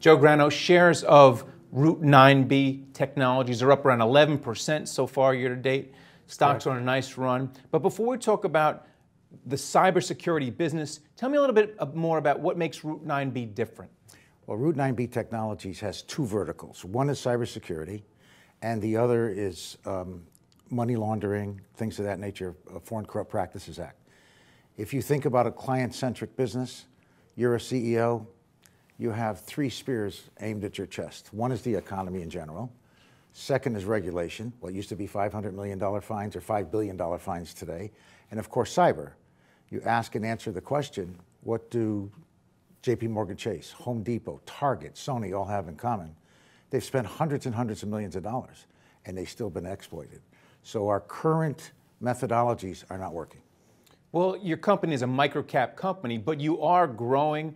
Joe Grano, shares of Root9B Technologies are up around 11% so far year to date. Stocks are on a nice run. But before we talk about the cybersecurity business, tell me a little bit more about what makes Root9B different. Well, Root9B Technologies has two verticals. One is cybersecurity, and the other is money laundering, things of that nature, Foreign Corrupt Practices Act. If you think about a client-centric business, you're a CEO, you have three spears aimed at your chest. One is the economy in general. Second is regulation, what used to be $500 million fines or $5 billion fines today. And of course, cyber. You ask and answer the question, what do JP Morgan Chase, Home Depot, Target, Sony all have in common? They've spent hundreds and hundreds of millions of dollars, and they've still been exploited. So our current methodologies are not working. Well, your company is a microcap company, but you are growing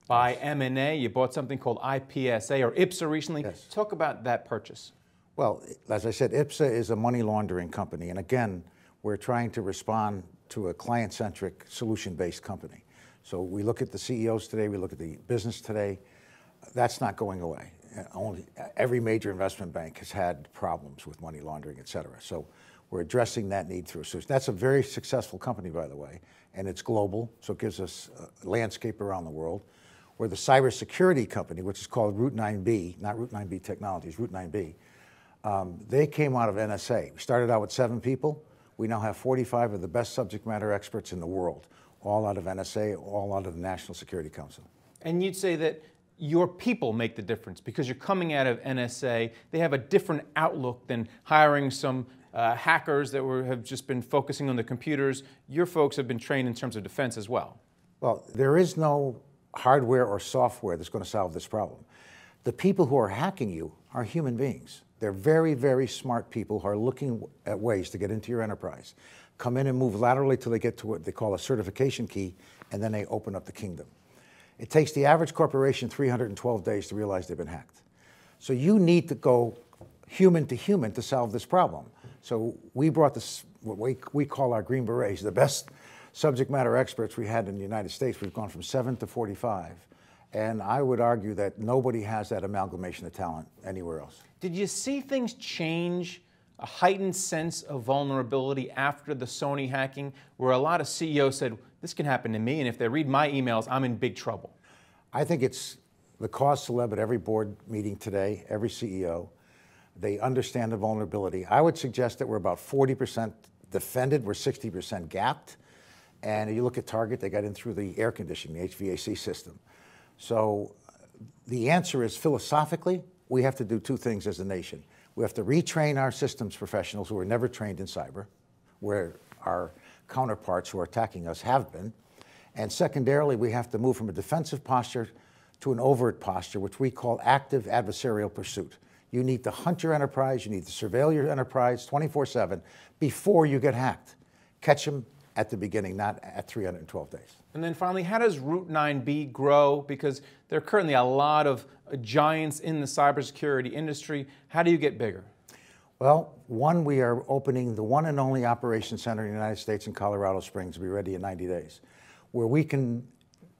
by M&A. You bought something called IPSA or IPSA recently. Yes. Talk about that purchase. Well, as I said, IPSA is a money laundering company. And again, we're trying to respond to a client-centric, solution-based company. So we look at the CEOs today, we look at the business today. That's not going away. Every major investment bank has had problems with money laundering, et cetera. So we're addressing that need through a solution. That's a very successful company, by the way, and it's global, so it gives us a landscape around the world. We're the cybersecurity company, which is called Root9B, not Root9B Technologies, Root9B. They came out of NSA. We started out with 7 people. We now have 45 of the best subject matter experts in the world, all out of NSA, all out of the National Security Council. And you'd say that your people make the difference because you're coming out of NSA. They have a different outlook than hiring some hackers that have just been focusing on the computers. Your folks have been trained in terms of defense as well. Well, there is no hardware or software that's going to solve this problem. The people who are hacking you are human beings. They're very, very smart people who are looking at ways to get into your enterprise, come in and move laterally till they get to what they call a certification key, and then they open up the kingdom. It takes the average corporation 312 days to realize they've been hacked. So you need to go human to solve this problem. So we brought this, what we call our Green Berets, the best subject matter experts we had in the United States. We've gone from 7 to 45. And I would argue that nobody has that amalgamation of talent anywhere else. Did you see things change, a heightened sense of vulnerability after the Sony hacking, where a lot of CEOs said, this can happen to me, and if they read my emails, I'm in big trouble? I think it's the cause celeb at every board meeting today, every CEO. They understand the vulnerability. I would suggest that we're about 40% defended, we're 60% gapped. And you look at Target, they got in through the air conditioning, the HVAC system. So the answer is, philosophically, we have to do two things as a nation. We have to retrain our systems professionals who were never trained in cyber, where our counterparts who are attacking us have been. And secondarily, we have to move from a defensive posture to an overt posture, which we call active adversarial pursuit. You need to hunt your enterprise, you need to surveil your enterprise 24/7 before you get hacked. Catch them at the beginning, not at 312 days. And then finally, how does Root9B grow? Because there are currently a lot of giants in the cybersecurity industry. How do you get bigger? Well, one, we are opening the one and only operations center in the United States in Colorado Springs to be ready in 90 days, where we can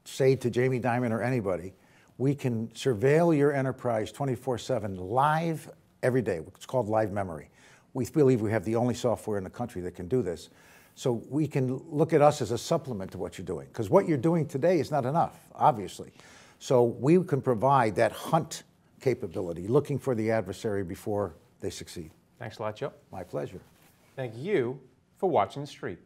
say to Jamie Dimon or anybody, we can surveil your enterprise 24/7 live every day. It's called live memory. We believe we have the only software in the country that can do this. So we can look at us as a supplement to what you're doing, because what you're doing today is not enough, obviously. So we can provide that hunt capability, looking for the adversary before they succeed. Thanks a lot, Joe. My pleasure. Thank you for watching The Street.